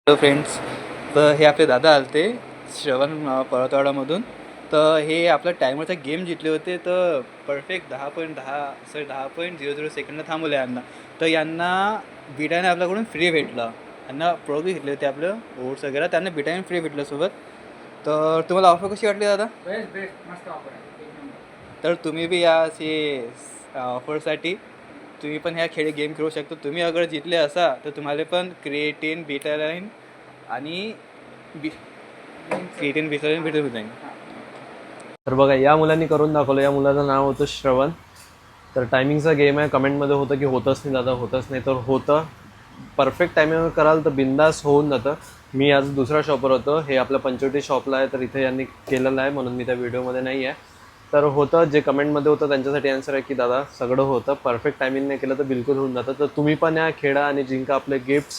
Hello friends. तर हे आपले दादा आलते श्रवण परतवाडामधून. तर हे आपला टायमरचा गेम जिंकले होते. तर परफेक्ट 10.0 सेकंड थांबवले यांना. तर यांना बिटाने आपल्याकडून फ्री भेटलं. यांना प्रोडक्ट घेतले होते आपलं ओट्स वगैरे, त्यांना बिटाने फ्री भेटलं सोबत. तर तुम्हाला ऑफर कशी वाटली दादा? बेस्ट बेस्ट मस्त ऑफर आहे, एक नंबर. तर तुम्ही बी या ऑफरसाठी तुम्ही पण ह्या खेळ गेम खेळू शकता. तुम्ही अगर जिंकले असा तर तुम्हाला पण क्रिएटिन बिटालाईन आणि बी क्रिएटिन बिटालाईन भेटून जाईल. तर बघा, या मुलांनी करून दाखवलं. या मुलाचं नाव होतं श्रवण. तर टायमिंगचा गेम आहे. कमेंटमध्ये होतं की होतच नाही दादा, होतच नाही. तर होतं. परफेक्ट टायमिंगवर कराल तर बिंदास होऊन जातं. मी आज दुसऱ्या शॉपवर होतो. हे आपल्या पंचवटी शॉपला आहे, तर इथे यांनी केलेलं आहे म्हणून मी त्या व्हिडिओमध्ये नाही आहे. तर होतं जे कमेंटमध्ये होतं त्यांच्यासाठी आन्सर आहे की दादा सगळं होतं. परफेक्ट टायमिंग नाही केलं तर बिलकुल होऊन जातं. तर तुम्ही पण या खेळा आणि जिंका आपले गिफ्ट्स.